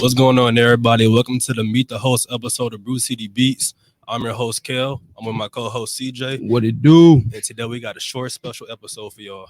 What's going on, everybody? Welcome to the Meet the Host episode of Brew City Beats. I'm your host, Kel. I'm with my co-host, CJ. What it do? And today we got a short special episode for y'all.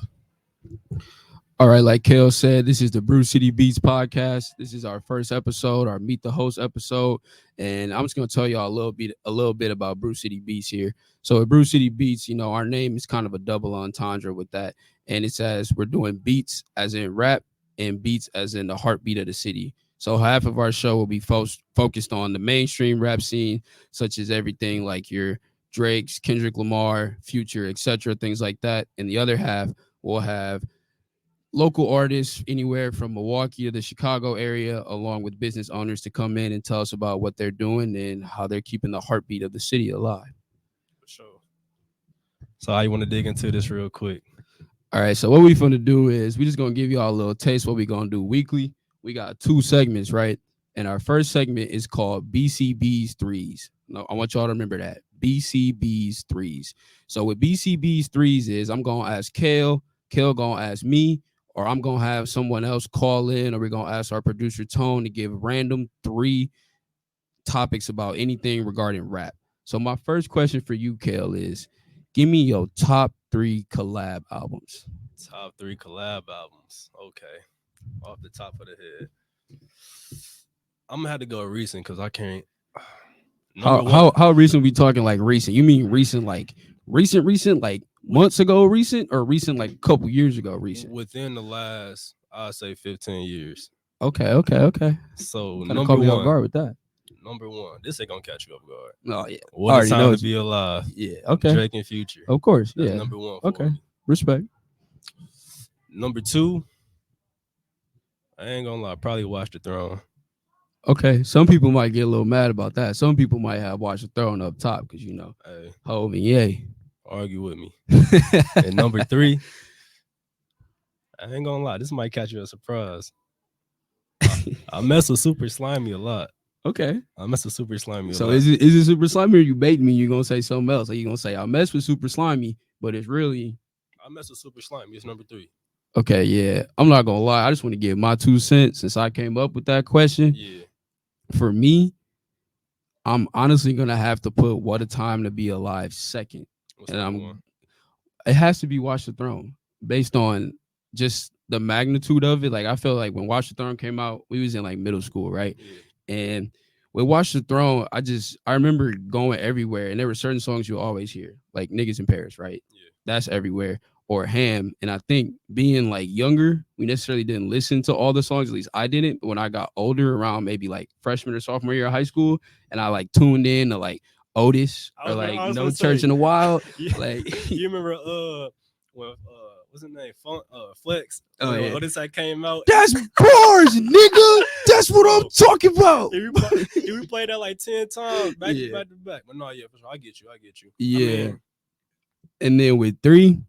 All right, like Kel said, this is the Brew City Beats podcast. This is our first episode, our Meet the Host episode, and I'm just gonna tell y'all a little bit about Brew City Beats here. So at Brew City Beats, our name is kind of a double entendre with that, and it says we're doing beats as in rap and beats as in the heartbeat of the city. So half of our show will be focused on the mainstream rap scene, such as everything like your Drake's, Kendrick Lamar, Future, etc., things like that, and the other half will have local artists anywhere from Milwaukee to the Chicago area, along with business owners to come in and tell us about what they're doing and how they're keeping the heartbeat of the city alive. For sure. So how you want to dig into this real quick? All right, so what we're going to do is we're just going to give y'all a little taste what we're going to do weekly. We got 2 segments, right? And our first segment is called BCB's Threes. No, I want y'all to remember that. BCB's Threes. So what BCB's Threes is, I'm going to ask Kel going to ask me, or I'm going to have someone else call in, or we're going to ask our producer Tone to give random 3 topics about anything regarding rap. So my first question for you, Kel, is give me your top 3 collab albums. Top 3 collab albums. Okay. Off the top of the head. I'm going to have to go recent because I can't. How recent we talking, like recent? You mean recent like months ago recent, or recent like a couple years ago recent? Within the last, I'd say 15 years. Okay. So kind of caught me off guard with that. Number 1. This ain't going to catch you off guard. No, yeah. What a time to be alive. Yeah, okay. Drake and Future. Of course, That's yeah. number 1 okay. me. Respect. Number 2, I ain't gonna lie, probably Watch the Throne. Okay, some people might get a little mad about that. Some people might have Watch the Throne up top because hey, hold me, yay. Argue with me. And number 3, I ain't gonna lie, this might catch you a surprise. I mess with Super Slimy a lot. Okay. I mess with Super Slimy a lot. So is it Super Slimy, or you baiting me? You gonna say something else? Or you gonna say I mess with Super Slimy, but it's really I mess with Super Slimy. It's number 3. Okay, yeah. I'm not gonna lie. I just want to give my 2 cents since I came up with that question. Yeah. For me, I'm honestly gonna have to put What a Time to Be Alive second. It has to be Watch the Throne, based on just the magnitude of it. Like, I feel like when Watch the Throne came out, we was in like middle school, right? Yeah. And with Watch the Throne, I remember going everywhere, and there were certain songs you always hear, like Niggas in Paris, right? Yeah. That's everywhere. Or Ham. And I think being like younger, we necessarily didn't listen to all the songs. At least I didn't. But when I got older, around maybe like freshman or sophomore year of high school, and I like tuned in to like Otis or like No Church in the Wild. Yeah. Like, you remember what's his name? Flex. Oh, yeah. Otis that came out. That's bars, nigga. That's what I'm talking about. We played that like 10 times back to back. But no, yeah, for sure. I get you. Yeah. And then with 3,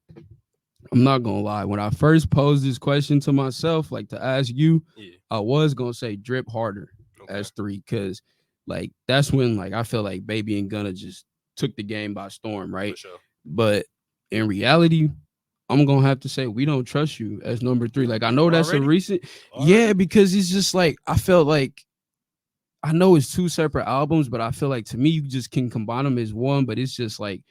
I'm not gonna lie. When I first posed this question to myself, like to ask you, I was gonna say Drip Harder as 3, because like that's when like I feel like Baby and Gunna just took the game by storm, right? For sure. But in reality, I'm gonna have to say We Don't Trust You as number 3. Like, I know that's a recent, yeah, because it's just like I felt like, I know it's 2 separate albums, but I feel like to me you just can combine them as one. But it's just like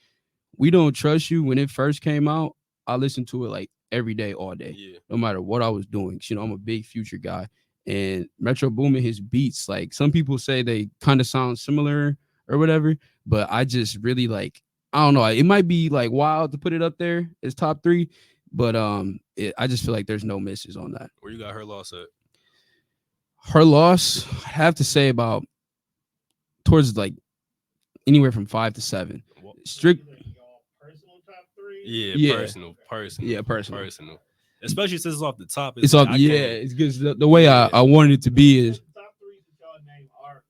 We Don't Trust You, when it first came out, I listened to it like every day, all day, no matter what I was doing. I'm a big Future guy, and Metro Boomin, his beats, like some people say they kind of sound similar or whatever, but I just really like, I don't know. It might be like wild to put it up there as top 3, but I just feel like there's no misses on that. Where you got Her Loss at? Her Loss, I have to say about towards like anywhere from 5 to 7. Strict. Yeah, personal. Yeah, personal. Especially since it's off the top. It's off. It's because the way I wanted it to be is. Top 3 that y'all name are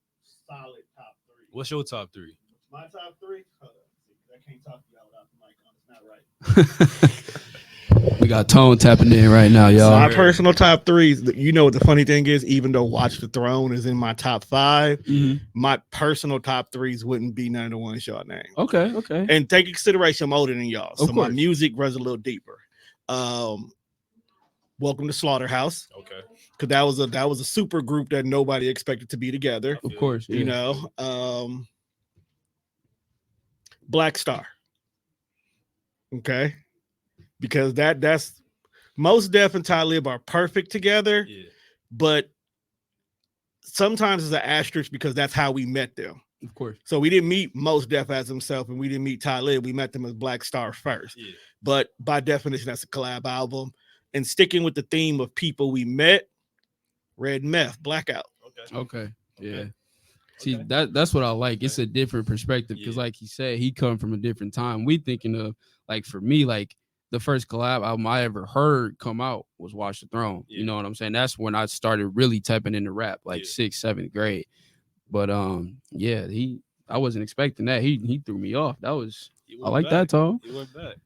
solid top 3. What's your top 3? My top 3. I can't talk to y'all without the mic on. It's not right. We got Tone tapping in right now, y'all. My personal top 3s. You know what the funny thing is? Even though Watch the Throne is in my top 5, my personal top 3s wouldn't be none of the ones y'all name. Okay. And take into consideration I'm older than y'all, so my music runs a little deeper. What Welcome to Slaughterhouse, Okay. because that was a super group that nobody expected to be together. Of course, You yeah. know, Black Star. Okay, because that's Most Def and Talib are perfect together, Yeah. but sometimes it's an asterisk because that's how we met them. Of course. So we didn't meet Most Def as himself, and we didn't meet Talib. We met them as Black Star first. Yeah. But by definition, that's a collab album. And sticking with the theme of people we met, Red Meth, Blackout. Okay. Okay. Yeah. Okay. See, Okay. that's what I like. Okay. It's a different perspective because, Yeah. like he said, he come from a different time. We thinking of, like, for me, like the first collab album I ever heard come out was Watch the Throne. Yeah. You know what I'm saying? That's when I started really tapping into rap, like Yeah. 6th, 7th grade. But yeah, I wasn't expecting that. He threw me off. That was He I went like that, back. Tom. He went back.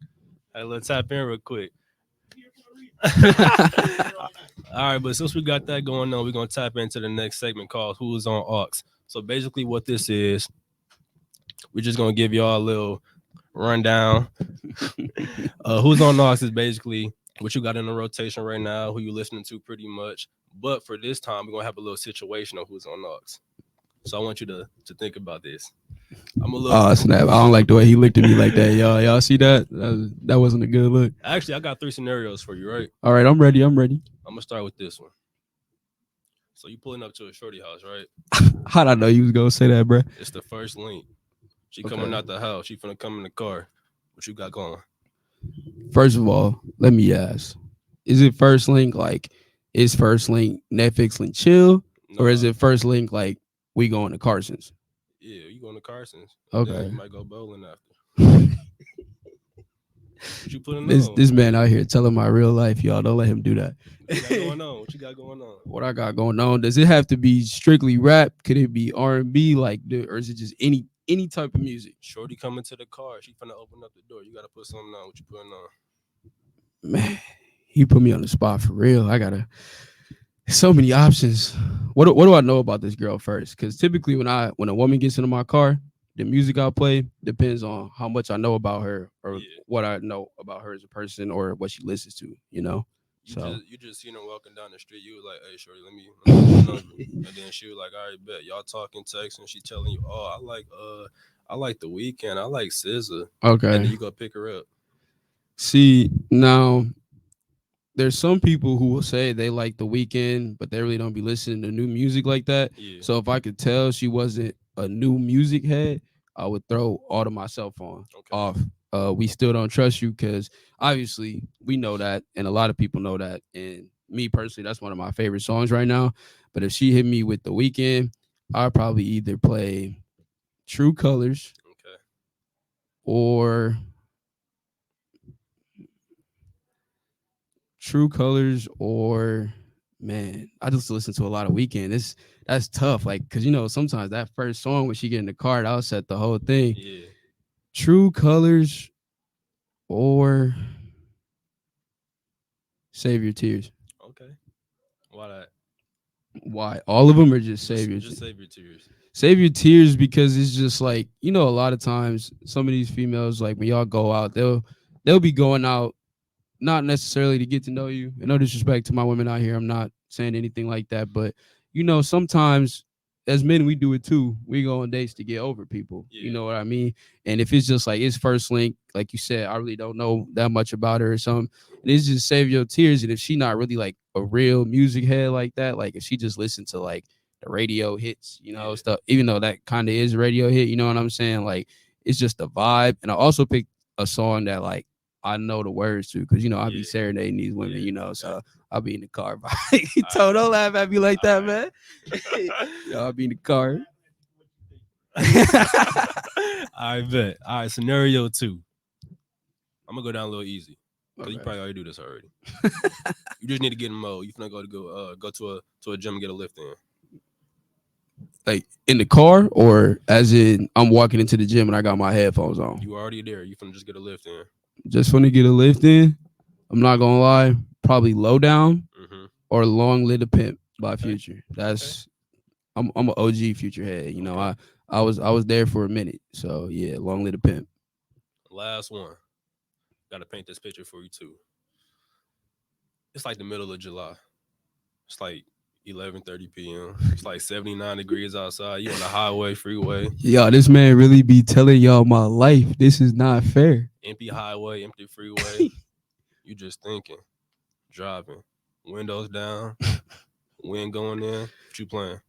Hey, let's tap in real quick. All right, but since we got that going on, we're gonna tap into the next segment called "Who's on Aux." So basically, what this is, we're just gonna give y'all a little rundown. Who's on Aux is basically what you got in the rotation right now, who you listening to, pretty much. But for this time, we're gonna have a little situation of who's on Aux. So I want you to think about this. I'm a little. Oh snap! I don't like the way he looked at me like that. Y'all see that? That wasn't a good look. Actually, I got 3 scenarios for you, right? All right, I'm ready. I'm gonna start with this one. So you pulling up to a shorty house, right? How'd I know you was gonna say that, bro? It's the first link. She Okay. coming out the house. She finna come in the car. What you got going? First of all, let me ask: is it first link like is first link Netflix link chill, or is Nah. it first link like we going to Carson's? Yeah, you going to Carson's. Okay. Then you might go bowling after. What you putting on? This man out here telling my real life, y'all. Don't let him do that. What you got going on? What you got going on? What I got going on? Does it have to be strictly rap? Could it be R&B, like, or is it just any type of music? Shorty coming to the car. She finna open up the door. You gotta put something on. What you putting on? Man, he put me on the spot for real. I gotta so many options. What do I know about this girl first? Because typically when a woman gets into my car, the music I play depends on how much I know about her or Yeah. what I know about her as a person or what she listens to. You know. You just seen her walking down the street. You were like, "Hey, shorty, let me get your number." And then she was like, "All right, bet." Y'all talking, text, and she telling you, "Oh, I like the Weeknd. I like SZA." Okay. And then you go pick her up. See, now there's some people who will say they like the Weeknd, but they really don't be listening to new music like that. Yeah. So if I could tell she wasn't a new music head, I would throw all of my cell phone off. We still don't trust you because obviously we know that, and a lot of people know that. And me personally, that's one of my favorite songs right now. But if she hit me with the Weeknd, I'd probably either play True Colors or man, I just listen to a lot of Weeknd. That's tough, like because sometimes that first song when she get in the car, that'll set the whole thing. Yeah. True Colors or Save Your Tears. Okay. Why that? Why? All of them are just Save Your Just Save Your Tears. Save Your Tears because it's just like a lot of times some of these females, like when y'all go out, they'll be going out not necessarily to get to know you. And no disrespect to my women out here, I'm not saying anything like that, but sometimes as men we do it too. We go on dates to get over people. Yeah. You know what I mean? And if it's just like it's first link, like you said, I really don't know that much about her or something. And it's just Save Your Tears. And if she not really like a real music head like that, like if she just listened to like the radio hits, stuff, even though that kind of is a radio hit, you know what I'm saying? Like it's just a vibe. And I also picked a song that like I know the words to because I be serenading these women, so I'll be in the car. Don't laugh at me like that, man. I'll be in the car. I bet. All right, scenario 2. I'm gonna go down a little easy because you probably already do this already. You just need to get in mode. You finna go to a gym and get a lift in. Like in the car, or as in I'm walking into the gym and I got my headphones on. You already there. You finna just get a lift in. Just want to get a lift in. I'm not gonna lie, probably Low Down or Long Live the Pimp by Future. That's I'm an OG Future head. I was there for a minute. So yeah, Long Live the Pimp. Last one. Gotta paint this picture for you too. It's like the middle of July. It's like 11:30 p.m. It's like 79 degrees outside. You on the highway, freeway, Yo, this man really be telling y'all my life. This is not fair. empty highway, empty freeway. You just thinking, driving, windows down, wind going in. What you playing?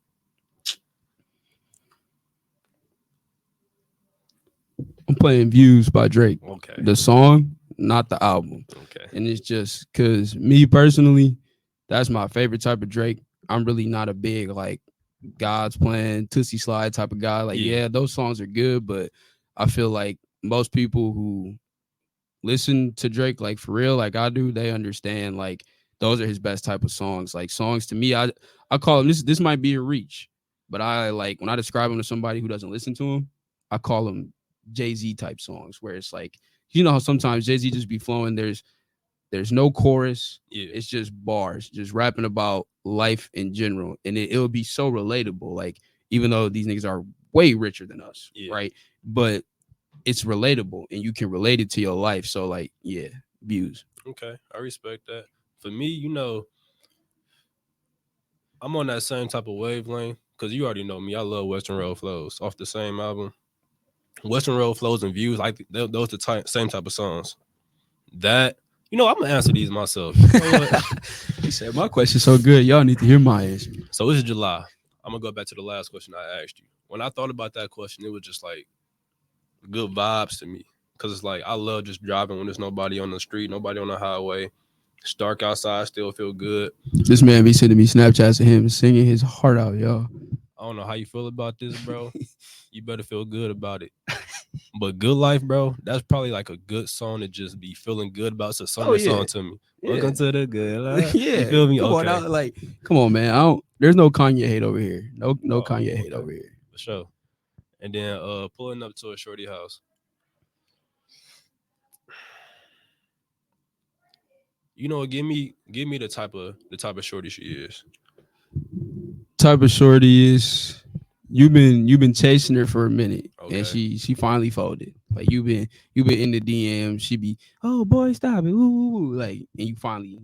I'm playing Views by Drake. Okay. The song, not the album. Okay. And it's just because me personally, that's my favorite type of Drake. I'm really not a big like God's Plan, Tootsie Slide type of guy. Like, yeah, those songs are good, but I feel like most people who listen to Drake, like for real, like I do, they understand like those are his best type of songs. Like songs to me, I call them this might be a reach, but I like when I describe them to somebody who doesn't listen to him, I call them Jay-Z type songs where it's like, you know how sometimes Jay-Z just be flowing, there's no chorus. Yeah. It's just bars, just rapping about life in general. And it'll be so relatable. Like, even though these niggas are way richer than us, right? But it's relatable and you can relate it to your life. So, like, yeah, Views. Okay. I respect that. For me, you know, I'm on that same type of wavelength because you already know me. I love Western Road Flows off the same album. Western Road Flows and Views, like those the same type of songs. That, you know, I'm gonna answer these myself. You know what? He said, my question's so good. Y'all need to hear my answer. So it's July. I'm gonna go back to the last question I asked you. When I thought about that question, it was just like good vibes to me. Cause it's like I love just driving when there's nobody on the street, nobody on the highway. It's dark outside, still feel good. This man be sending me Snapchats of him singing his heart out, y'all. I don't know how you feel about this, bro. You better feel good about it. But Good Life, bro, that's probably like a good song to just be feeling good about. It's a summer song to me. Yeah. Welcome to the good life. Yeah. You feel me? Come Okay. on, come on, man. There's no Kanye hate over here. No Kanye hate over here. For sure. And then pulling up to a shorty house. You know, give me the type of shorty she is. Type of shorty is you've been chasing her for a minute, Okay. and she finally folded. Like you've been in the DM. She be, oh boy, stop it, ooh, like, and you finally,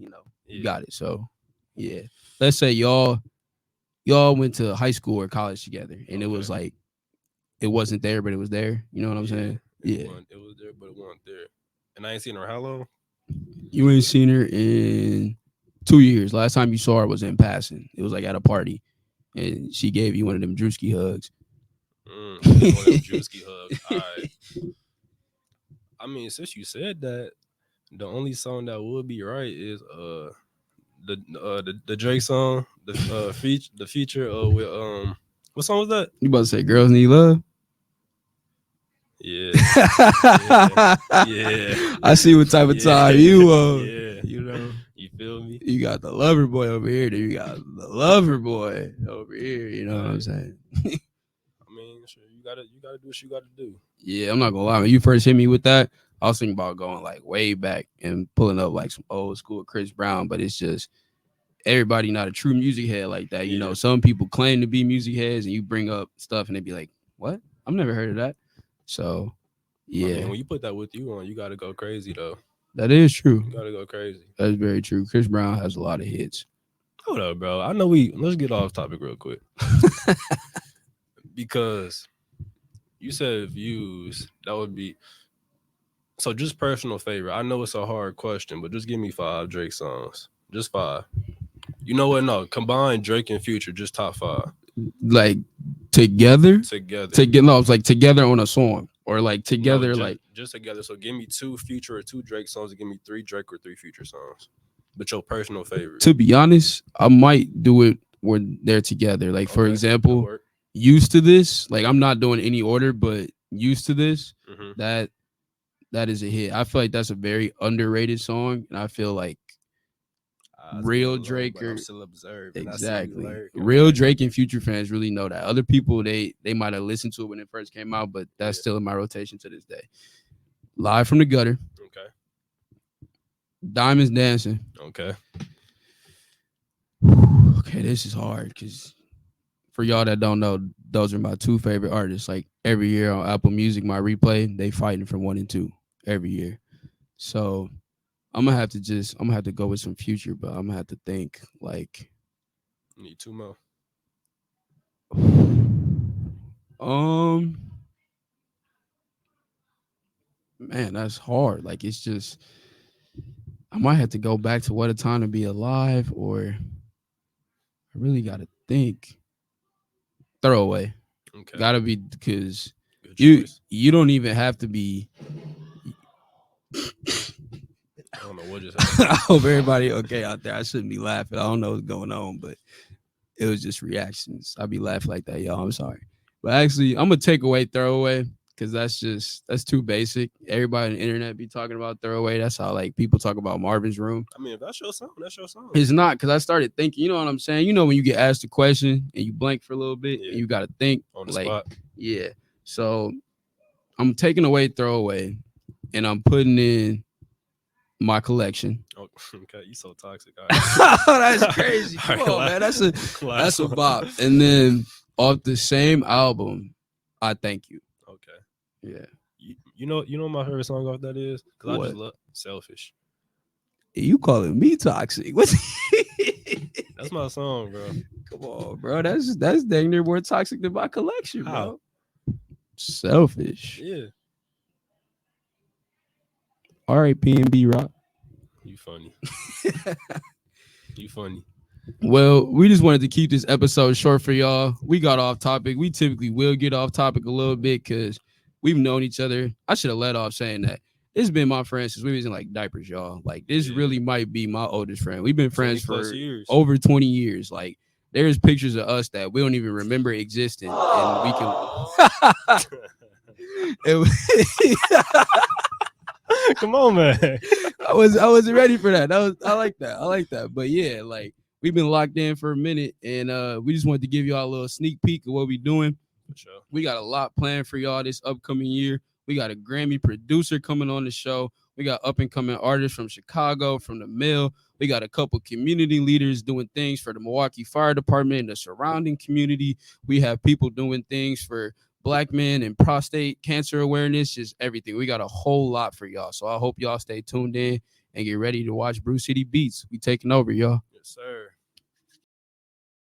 you got it. So yeah, let's say y'all went to high school or college together, and it was like it wasn't there, but it was there. You know what I'm saying? It was there, but it wasn't there. And I ain't seen her how long? You ain't seen her in 2 years. Last time you saw her was in passing. It was like at a party, and she gave you one of them Drewski hugs. One of them Drewski hugs. All right. I mean, since you said that, the only song that would be right is the Drake song, the feature with what song was that? You about to say Girls Need Love? Yeah. I see what type of time you Yeah. You know. You feel me? You got the lover boy over here, then you got the lover boy over here. You know what I'm saying? I mean, sure, you gotta do what you gotta do. Yeah, I'm not gonna lie. When you first hit me with that, I was thinking about going like way back and pulling up like some old school Chris Brown, but it's just everybody not a true music head like that. You know, some people claim to be music heads, and you bring up stuff, and they be like, "What? I've never heard of that." So, yeah. I mean, when you put that with you on, you gotta go crazy though. That is true. You gotta go crazy. That's very true. Chris Brown has a lot of hits. Hold up, bro. I know let's get off topic real quick. Because you said Views, that would be so just personal favorite. I know it's a hard question, but just give me 5 Drake songs. Just 5. You know what? No, combine Drake and Future, just top 5. Like together. No, it's like together on a song, or like together, no, just together. So give me 2 Future or 2 Drake songs, and give me 3 Drake or 3 Future songs. But your personal favorite. To be honest, I might do it when they're together. Like for example, Used to This. Like I'm not doing any order, but Used to This. That is a hit. I feel like that's a very underrated song, and I feel like real Drake or exactly real Drake and Future fans really know that. Other people they might have listened to it when it first came out, but that's still in my rotation to this day. Live from the Gutter. Okay. Diamonds Dancing. Okay. Okay, this is hard because for y'all that don't know, those are my 2 favorite artists. Like every year on Apple Music, my replay, they fighting for 1 and 2 every year. So I'm gonna have to go with some Future, but I'm gonna have to think like Need 2 more. Man, that's hard. Like it's just I might have to go back to What a Time to Be Alive, or I really gotta think. Throwaway. Okay. Gotta be, because Good you choice. you don't even have to be. I don't know what just happened. I hope everybody okay out there. I shouldn't be laughing. I don't know what's going on, but it was just reactions. I'll be laughing like that, y'all. I'm sorry. But actually, I'm gonna take away Throwaway, because that's too basic. Everybody on the internet be talking about Throwaway. That's how like people talk about Marvin's Room. I mean, if that's your song, that's your song. It's not, because I started thinking, you know what I'm saying? You know when you get asked a question and you blank for a little bit, Yeah. and you gotta think On the like, spot. yeah. So I'm taking away Throwaway, and I'm putting in my collection. Oh, okay, you so toxic. All That's crazy. Come All right, on, man. That's a last one. bop. And then off the same album, I Thank You. Okay. Yeah. You know what my favorite song off that is? Because I just What? love Selfish. You calling me toxic? What's That's my song, bro. Come on, bro. That's dang near more toxic than my collection, How? bro. Selfish. Yeah. R.A.P. and B Rock. You funny. You funny. Well, we just wanted to keep this episode short for y'all. We got off topic. We typically will get off topic a little bit because we've known each other. I should have let off saying that. This has been my friend since we was in like diapers, y'all. Like this really might be my oldest friend. We've been friends for years. over 20 years. Like there's pictures of us that we don't even remember existing, and we can. Come on, man. I wasn't ready for that. I like that. I like that. But yeah, like we've been locked in for a minute, and we just wanted to give y'all a little sneak peek of what we doing. For sure. We got a lot planned for y'all this upcoming year. We got a Grammy producer coming on the show. We got up and coming artists from Chicago, from the Mill. We got a couple community leaders doing things for the Milwaukee Fire Department and the surrounding community. We have people doing things for Black men and prostate cancer awareness, just everything. We got a whole lot for y'all. So I hope y'all stay tuned in and get ready to watch Brew City Beats. We taking over, y'all. Yes, sir.